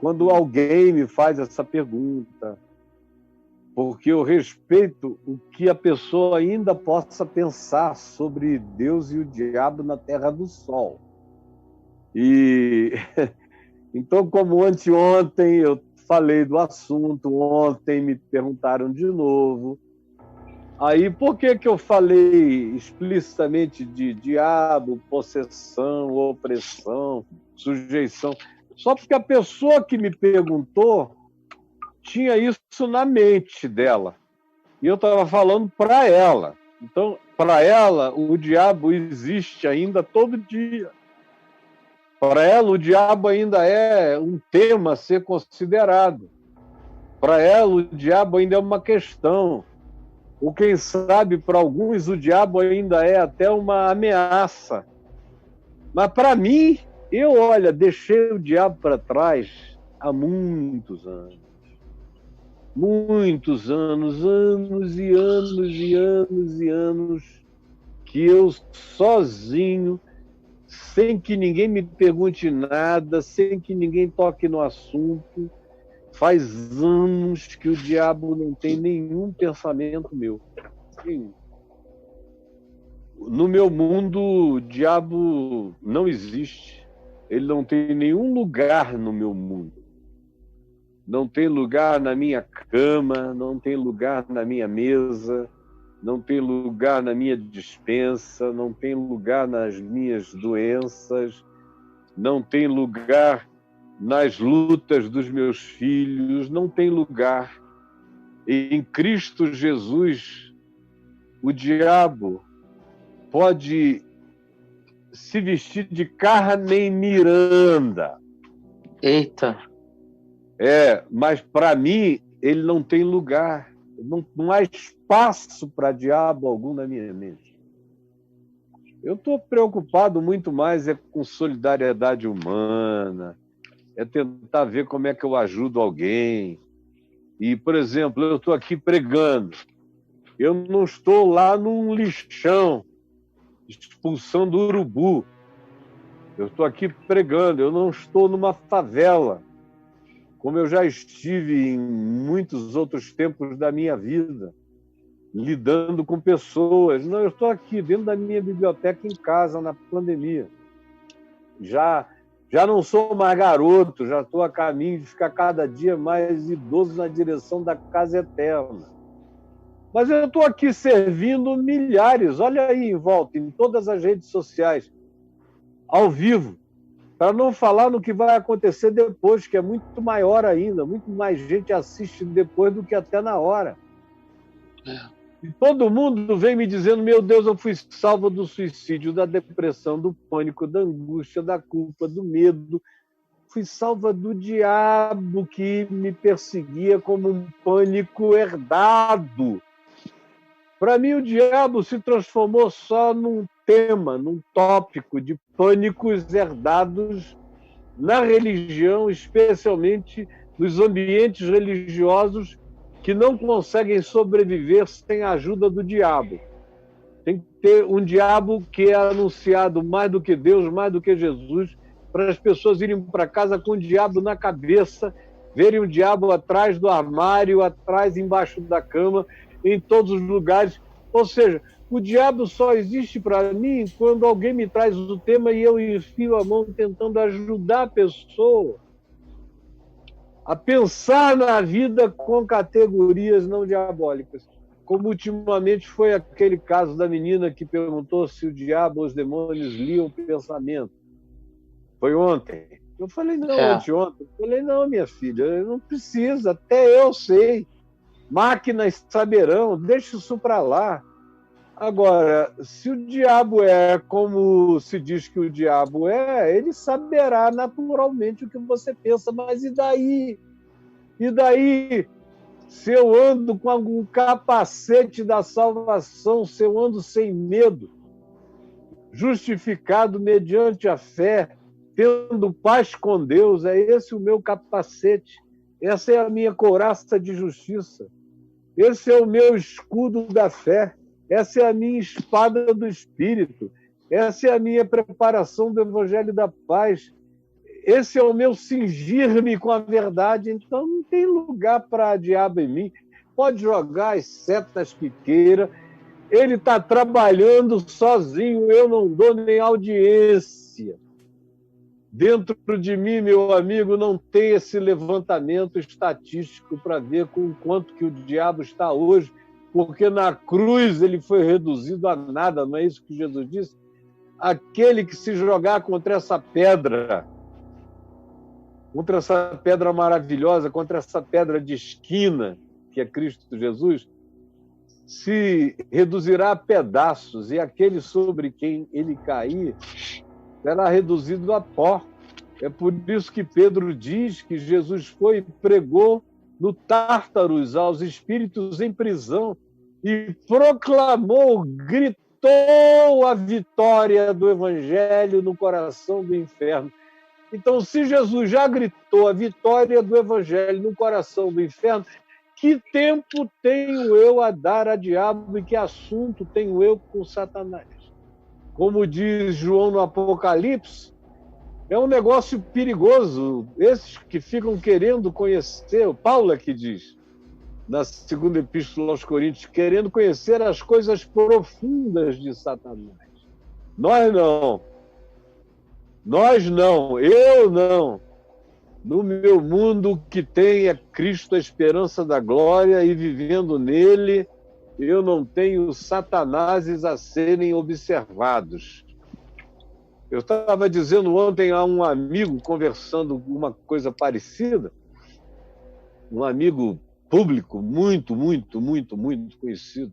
quando alguém me faz essa pergunta, porque eu respeito o que a pessoa ainda possa pensar sobre Deus e o diabo na Terra do Sol. E então, como anteontem eu falei do assunto, ontem me perguntaram de novo. Aí, por que eu falei explicitamente de diabo, possessão, opressão, sujeição? Só porque a pessoa que me perguntou tinha isso na mente dela. E eu estava falando para ela. Então, para ela, o diabo existe ainda todo dia. Para ela, o diabo ainda é um tema a ser considerado. Para ela, o diabo ainda é uma questão. Ou, quem sabe, para alguns, o diabo ainda é até uma ameaça. Mas, para mim, olha, deixei o diabo para trás há muitos anos. Muitos anos, anos e anos e anos e anos, que eu sozinho, sem que ninguém me pergunte nada, sem que ninguém toque no assunto, faz anos que o diabo não tem nenhum pensamento meu. Sim. No meu mundo, o diabo não existe. Ele não tem nenhum lugar no meu mundo. Não tem lugar na minha cama, não tem lugar na minha mesa, não tem lugar na minha despensa, não tem lugar nas minhas doenças, não tem lugar nas lutas dos meus filhos, não tem lugar. Em Cristo Jesus, o diabo pode se vestir de Carmen Miranda. Eita! Mas para mim ele não tem lugar. Não há espaço para diabo algum na minha mente. Eu estou preocupado muito mais com solidariedade humana, tentar ver como é que eu ajudo alguém. E, por exemplo, eu estou aqui pregando. Eu não estou lá num lixão, expulsando urubu. Eu estou aqui pregando, eu não estou numa favela, como eu já estive em muitos outros tempos da minha vida, lidando com pessoas. Não, eu estou aqui dentro da minha biblioteca em casa, na pandemia. Já não sou mais garoto, já estou a caminho de ficar cada dia mais idoso na direção da casa eterna. Mas eu estou aqui servindo milhares, olha aí em volta, em todas as redes sociais, ao vivo, para não falar no que vai acontecer depois, que é muito maior ainda, muito mais gente assiste depois do que até na hora. E todo mundo vem me dizendo, meu Deus, eu fui salvo do suicídio, da depressão, do pânico, da angústia, da culpa, do medo. Fui salva do diabo que me perseguia como um pânico herdado. Para mim, o diabo se transformou só num tema, num tópico de pânicos herdados na religião, especialmente nos ambientes religiosos que não conseguem sobreviver sem a ajuda do diabo. Tem que ter um diabo que é anunciado mais do que Deus, mais do que Jesus, para as pessoas irem para casa com o diabo na cabeça, verem o diabo atrás do armário, atrás, embaixo da cama, em todos os lugares. Ou seja, o diabo só existe para mim quando alguém me traz o tema e eu enfio a mão tentando ajudar a pessoa a pensar na vida com categorias não diabólicas. Como ultimamente foi aquele caso da menina que perguntou se o diabo ou os demônios liam o pensamento. Foi ontem. Eu falei, não, anteontem. Eu falei, não, minha filha, não precisa, até eu sei. Máquinas saberão, deixa isso para lá. Agora, se o diabo é como se diz que o diabo é, ele saberá naturalmente o que você pensa, mas e daí? E daí? Se eu ando com algum capacete da salvação, se eu ando sem medo, justificado mediante a fé, tendo paz com Deus, é esse o meu capacete, essa é a minha couraça de justiça, esse é o meu escudo da fé, essa é a minha espada do Espírito, essa é a minha preparação do Evangelho da Paz, esse é o meu cingir-me com a verdade, então não tem lugar para diabo em mim. Pode jogar as setas que queira, ele está trabalhando sozinho, eu não dou nem audiência. Dentro de mim, meu amigo, não tem esse levantamento estatístico para ver com quanto que o diabo está hoje, porque na cruz ele foi reduzido a nada, não é isso que Jesus disse? Aquele que se jogar contra essa pedra maravilhosa, contra essa pedra de esquina, que é Cristo Jesus, se reduzirá a pedaços, e aquele sobre quem ele cair será reduzido a pó. É por isso que Pedro diz que Jesus foi e pregou no Tártaros aos espíritos em prisão e proclamou, gritou a vitória do Evangelho no coração do inferno. Então, se Jesus já gritou a vitória do Evangelho no coração do inferno, que tempo tenho eu a dar a diabo e que assunto tenho eu com Satanás? Como diz João no Apocalipse, é um negócio perigoso. Esses que ficam querendo conhecer, o Paulo é que diz, na segunda epístola aos Coríntios, querendo conhecer as coisas profundas de Satanás. Nós não. Nós não. Eu não. No meu mundo que tem é Cristo, a esperança da glória, e vivendo nele, eu não tenho satanases a serem observados. Eu estava dizendo ontem a um amigo, conversando uma coisa parecida, um amigo público muito conhecido,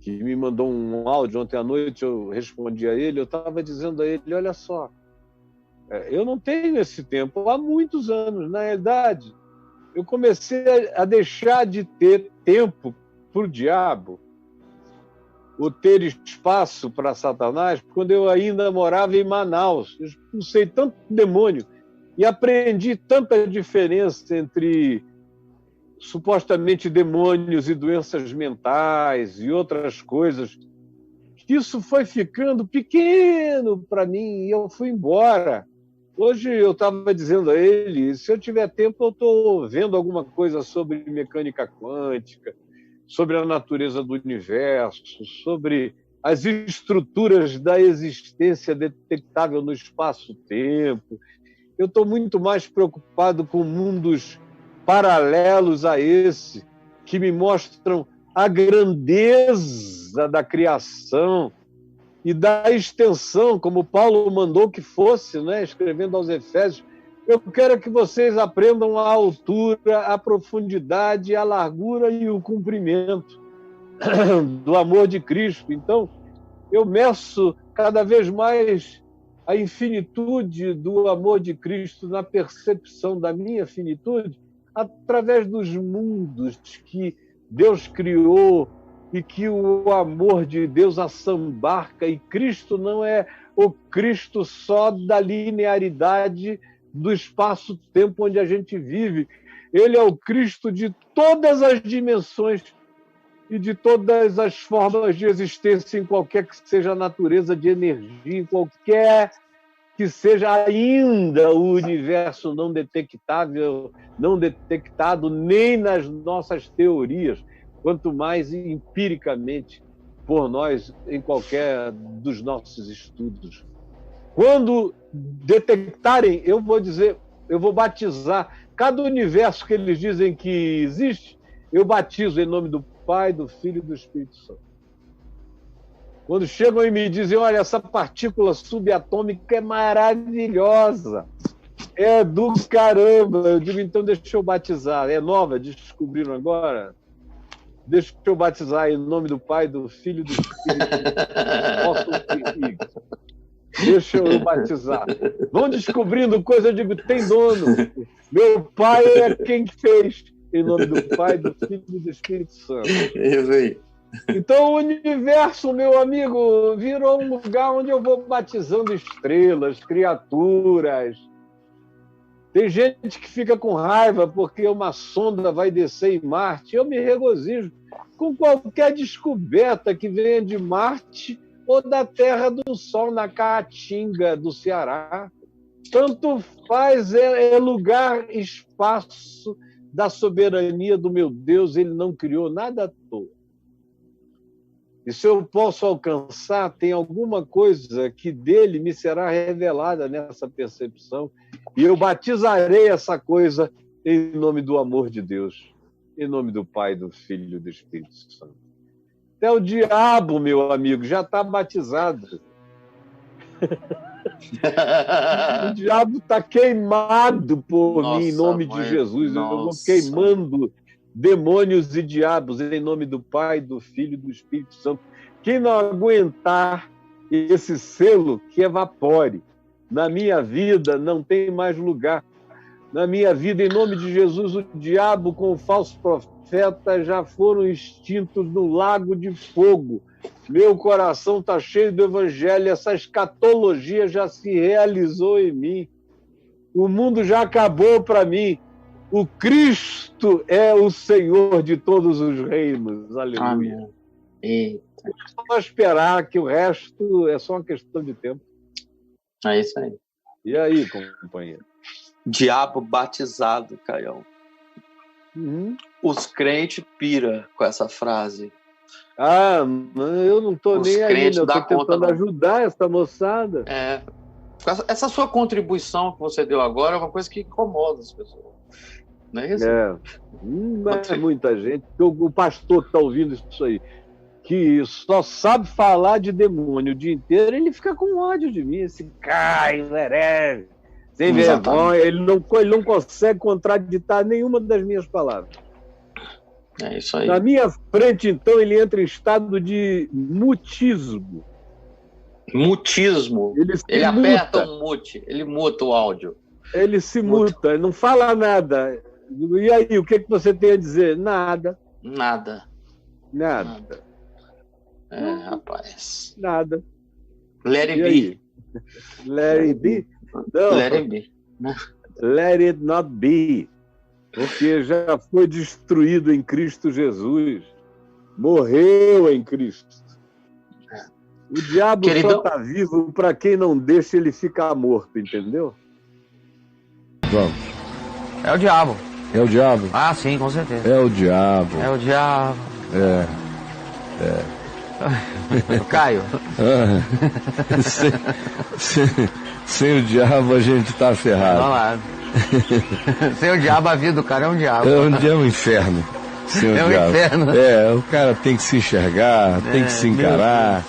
que me mandou um áudio ontem à noite, eu respondi a ele, eu estava dizendo a ele, olha só, eu não tenho esse tempo há muitos anos, na realidade, eu comecei a deixar de ter tempo para o diabo, ou ter espaço para Satanás, quando eu ainda morava em Manaus. Eu expulsei tanto demônio e aprendi tanta diferença entre supostamente demônios e doenças mentais e outras coisas, que isso foi ficando pequeno para mim e eu fui embora. Hoje eu estava dizendo a ele, se eu tiver tempo eu estou vendo alguma coisa sobre mecânica quântica, sobre a natureza do universo, sobre as estruturas da existência detectável no espaço-tempo. Eu estou muito mais preocupado com mundos paralelos a esse, que me mostram a grandeza da criação e da extensão, como Paulo mandou que fosse, né? Escrevendo aos Efésios. Eu quero que vocês aprendam a altura, a profundidade, a largura e o comprimento do amor de Cristo. Então, eu meço cada vez mais a infinitude do amor de Cristo na percepção da minha finitude através dos mundos que Deus criou e que o amor de Deus assambarca. E Cristo não é o Cristo só da linearidade do espaço-tempo onde a gente vive. Ele é o Cristo de todas as dimensões e de todas as formas de existência, em qualquer que seja a natureza de energia, em qualquer que seja ainda o universo não detectável, não detectado nem nas nossas teorias, quanto mais empiricamente por nós em qualquer dos nossos estudos. Quando detectarem, eu vou dizer, eu vou batizar cada universo que eles dizem que existe, eu batizo em nome do Pai, do Filho e do Espírito Santo. Quando chegam e me dizem, olha, essa partícula subatômica é maravilhosa, é do caramba, eu digo, então deixa eu batizar, é nova, descobriram agora? Deixa eu batizar em nome do Pai, do Filho e do Espírito. Deixa eu batizar. Vão descobrindo coisa, eu digo, tem dono. Meu pai é quem fez. Em nome do Pai, do Filho e do Espírito Santo. Isso aí. Então o universo, meu amigo, virou um lugar onde eu vou batizando estrelas, criaturas. Tem gente que fica com raiva porque uma sonda vai descer em Marte. Eu me regozijo com qualquer descoberta que venha de Marte ou da Terra do Sol, na Caatinga do Ceará. Tanto faz, é lugar, espaço da soberania do meu Deus, ele não criou nada à toa. E se eu posso alcançar, tem alguma coisa que dele me será revelada nessa percepção, e eu batizarei essa coisa em nome do amor de Deus, em nome do Pai, do Filho e do Espírito Santo. Até o diabo, meu amigo, já está batizado. O diabo está queimado por mim, em nome de Jesus. Eu vou queimando demônios e diabos em nome do Pai, do Filho e do Espírito Santo. Quem não aguentar esse selo, que evapore. Na minha vida não tem mais lugar. Na minha vida, em nome de Jesus, o diabo com o falso profeta já foram extintos no lago de fogo. Meu coração está cheio do evangelho, essa escatologia já se realizou em mim. O mundo já acabou para mim. O Cristo é o Senhor de todos os reinos. Aleluia. É só esperar, que o resto é só uma questão de tempo. É isso aí. E aí, companheiro? Diabo batizado, Caião. Os crentes pira com essa frase. Eu não estou nem aí, eu estou tentando ajudar essa moçada. Essa sua contribuição que você deu agora é uma coisa que incomoda as pessoas. Não é isso? Mas muita gente. O pastor que está ouvindo isso aí, que só sabe falar de demônio o dia inteiro, ele fica com ódio de mim, esse Caio herege, sem vergonha, ele não consegue contraditar nenhuma das minhas palavras. É isso aí. Na minha frente, então, ele entra em estado de mutismo. Mutismo? Ele aperta um mute, ele muta o áudio. Ele se muta, ele não fala nada. E aí, o que você tem a dizer? Nada. Nada. Rapaz. Nada. Let it be. Let it be? Não. Let it be. Let it not be. Porque já foi destruído em Cristo Jesus. Morreu em Cristo. O diabo só está vivo para quem não deixa ele ficar morto, entendeu? Vamos. É o diabo. É o diabo? Ah, sim, com certeza. É o diabo. É o diabo. Caio. Sem o diabo a gente tá ferrado. Vamos lá. Sem o diabo a vida do cara é um diabo. É um inferno. Sem o diabo. Inferno. O cara tem que se enxergar, tem que se encarar,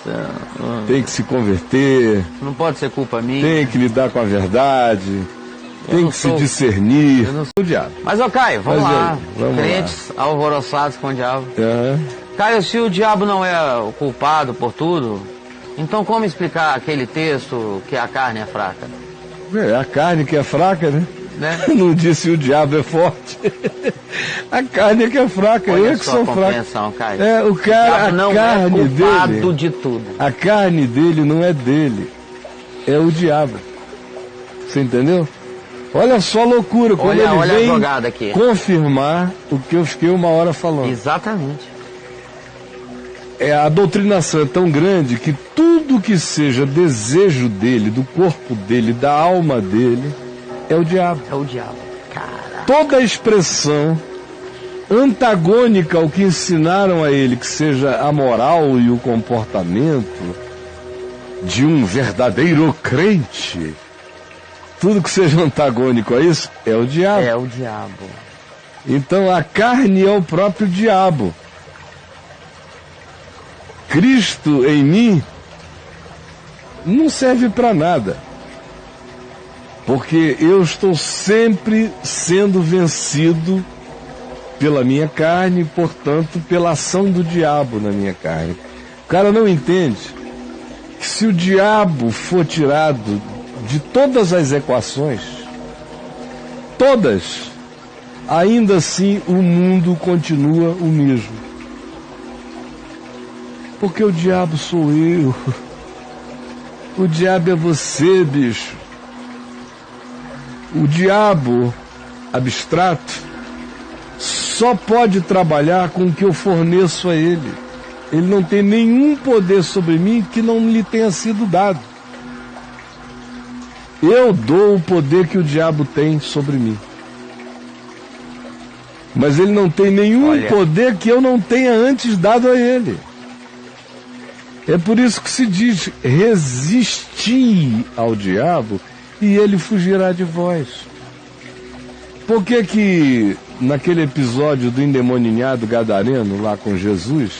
tem que se converter. Não pode ser culpa minha. Tem que lidar com a verdade. Tem que se discernir. O diabo. Mas, Caio, vamos lá. Vamos Crentes lá. alvoroçados com o diabo. Caio, se o diabo não é o culpado por tudo, então como explicar aquele texto que a carne é fraca? A carne que é fraca, né? Não disse o diabo é forte. A carne é que é fraca, Olha eu que sou fraco. Caio. O cara, não a carne é culpado dele, de tudo. A carne dele não é dele, é o diabo. Você entendeu? Olha só a loucura, quando ele vem a jogada aqui. Confirmar o que eu fiquei uma hora falando. Exatamente. A doutrinação é tão grande que tudo que seja desejo dele, do corpo dele, da alma dele, é o diabo. É o diabo. Caraca. Toda expressão antagônica ao que ensinaram a ele, que seja a moral e o comportamento de um verdadeiro crente, tudo que seja antagônico a isso é o diabo. É o diabo. Então a carne é o próprio diabo. Cristo em mim não serve para nada. Porque eu estou sempre sendo vencido pela minha carne, portanto, pela ação do diabo na minha carne. O cara não entende que se o diabo for tirado de todas as equações, todas, ainda assim o mundo continua o mesmo. Porque o diabo sou eu. O diabo é você, bicho. O diabo abstrato só pode trabalhar com o que eu forneço a ele. Ele não tem nenhum poder sobre mim que não lhe tenha sido dado. Eu dou o poder que o diabo tem sobre mim. Mas ele não tem nenhum poder que eu não tenha antes dado a ele. É por isso que se diz: resisti ao diabo e ele fugirá de vós. Por que naquele episódio do endemoniado gadareno lá com Jesus,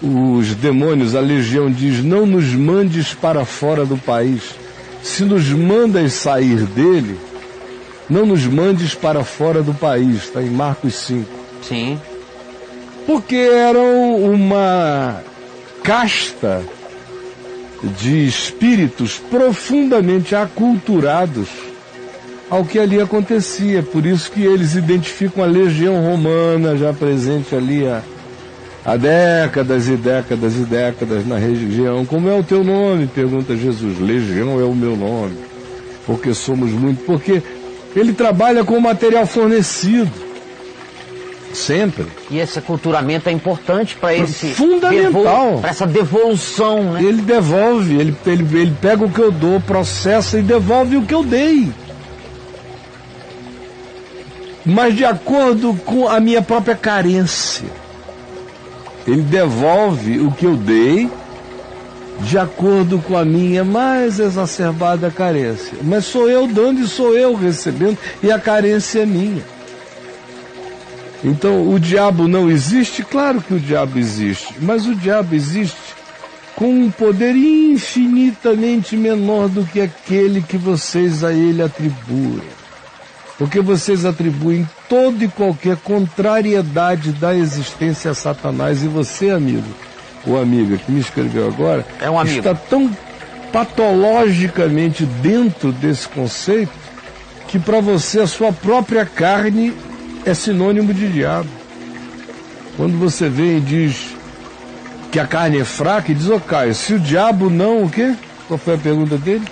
os demônios, a legião diz: não nos mandes para fora do país. Se nos mandas sair dele, não nos mandes para fora do país. Está em Marcos 5. Sim. Porque eram uma casta de espíritos profundamente aculturados ao que ali acontecia. Por isso que eles identificam a legião romana já presente ali há décadas e décadas e décadas na região. Como é o teu nome? Pergunta Jesus. Legião é o meu nome, porque somos muito. Porque ele trabalha com o material fornecido. Sempre. E esse aculturamento é importante para esse... fundamental. Para essa devolução, né? Ele devolve, ele pega o que eu dou, processa e devolve o que eu dei. Mas de acordo com a minha própria carência. Ele devolve o que eu dei de acordo com a minha mais exacerbada carência. Mas sou eu dando e sou eu recebendo, e a carência é minha. Então, o diabo não existe? Claro que o diabo existe, mas o diabo existe com um poder infinitamente menor do que aquele que vocês a ele atribuem. Porque vocês atribuem toda e qualquer contrariedade da existência a Satanás. E você, amigo, ou amiga que me escreveu agora, é um amigo, está tão patologicamente dentro desse conceito que para você a sua própria carne é sinônimo de diabo. Quando você vem e diz que a carne é fraca, e diz: ô Caio, se o diabo não, o quê? Qual foi a pergunta dele?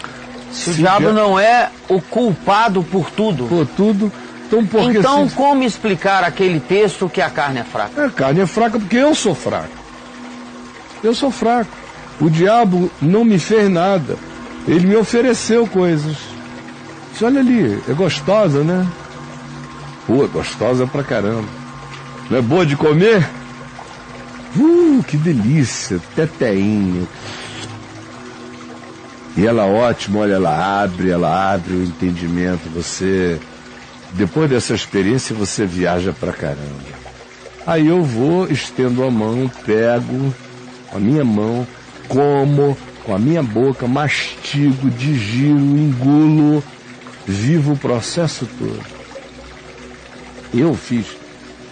Se o diabo não é o culpado por tudo. Por tudo. Então como explicar aquele texto que a carne é fraca? A carne é fraca porque eu sou fraco. Eu sou fraco. O diabo não me fez nada. Ele me ofereceu coisas. Disse: olha ali, é gostosa, né? Pô, gostosa pra caramba. Não é boa de comer? Que delícia, teteinho. E ela ótima, olha, ela abre o entendimento. Você, depois dessa experiência, você viaja pra caramba. Aí eu vou, estendo a mão, pego a minha mão, como com a minha boca, mastigo, digiro, engulo, vivo o processo todo. Eu fiz.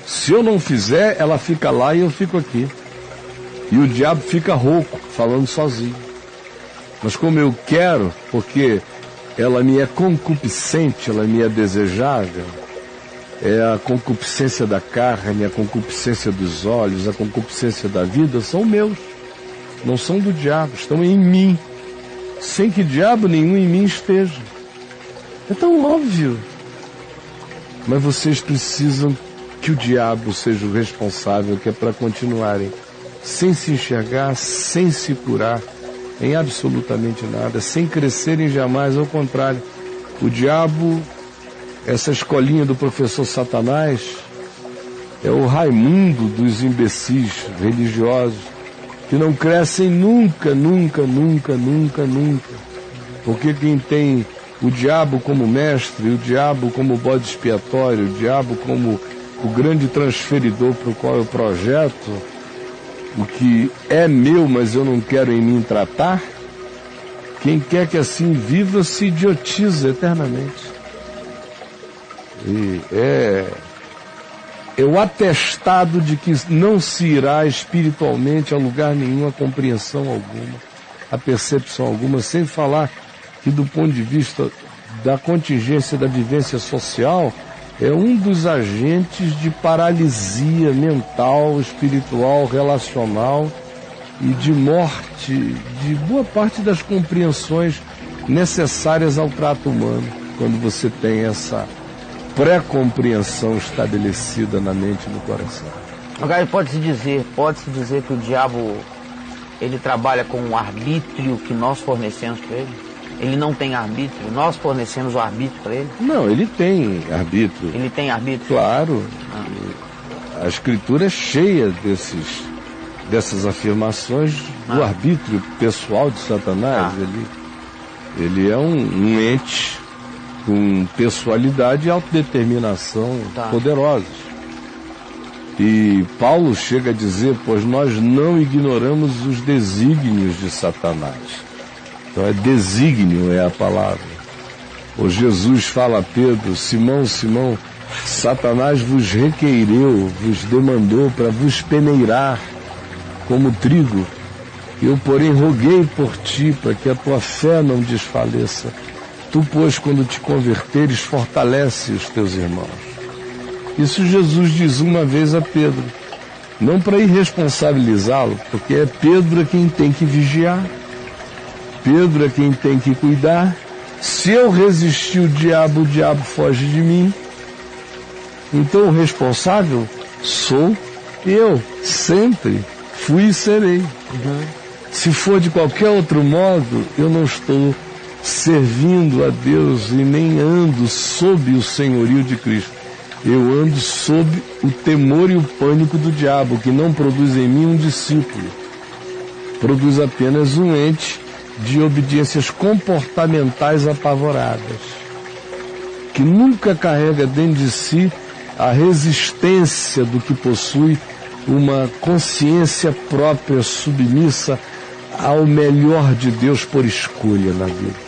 Se eu não fizer, ela fica lá e eu fico aqui. E o diabo fica rouco, falando sozinho. Mas como eu quero, porque ela me é concupiscente, ela me é desejável, é a concupiscência da carne, a concupiscência dos olhos, a concupiscência da vida, são meus. Não são do diabo, estão em mim. Sem que diabo nenhum em mim esteja. É tão óbvio. Mas vocês precisam que o diabo seja o responsável, que é para continuarem sem se enxergar, sem se curar, em absolutamente nada, sem crescerem jamais. Ao contrário, o diabo, essa escolinha do professor Satanás, é o Raimundo dos imbecis religiosos, que não crescem nunca, nunca, nunca, nunca, nunca. Porque quem tem o diabo como mestre, o diabo como bode expiatório, o diabo como o grande transferidor para o qual eu projeto o que é meu, mas eu não quero em mim tratar, quem quer que assim viva se idiotiza eternamente. E é o atestado de que não se irá espiritualmente a lugar nenhum, a compreensão alguma, a percepção alguma, sem falar que do ponto de vista da contingência da vivência social, é um dos agentes de paralisia mental, espiritual, relacional e de morte de boa parte das compreensões necessárias ao trato humano, quando você tem essa pré-compreensão estabelecida na mente e no coração. Agora, pode-se dizer que o diabo, ele trabalha com o arbítrio que nós fornecemos para ele? ele não tem arbítrio? Nós fornecemos o arbítrio para ele? Não, ele tem arbítrio. Ele tem arbítrio? Claro. A Escritura é cheia dessas afirmações do arbítrio pessoal de Satanás. Ele é um ente com pessoalidade e autodeterminação poderosos. E Paulo chega a dizer, pois nós não ignoramos os desígnios de Satanás. Então desígnio é a palavra. O Jesus fala a Pedro, Simão, Simão, Satanás vos requeireu, vos demandou para vos peneirar como trigo. Eu, porém, roguei por ti, para que a tua fé não desfaleça. Tu, pois, quando te converteres, fortalece os teus irmãos. Isso Jesus diz uma vez a Pedro. Não para irresponsabilizá-lo, porque é Pedro quem tem que vigiar. Pedro é quem tem que cuidar. Se eu resistir o diabo foge de mim. Então o responsável sou eu, sempre fui e serei. Se for de qualquer outro modo, eu não estou servindo a Deus e nem ando sob o senhorio de Cristo. Eu ando sob o temor e o pânico do diabo, que não produz em mim um discípulo. Produz apenas um ente de obediências comportamentais apavoradas, que nunca carrega dentro de si a resistência do que possui uma consciência própria submissa ao melhor de Deus por escolha na vida.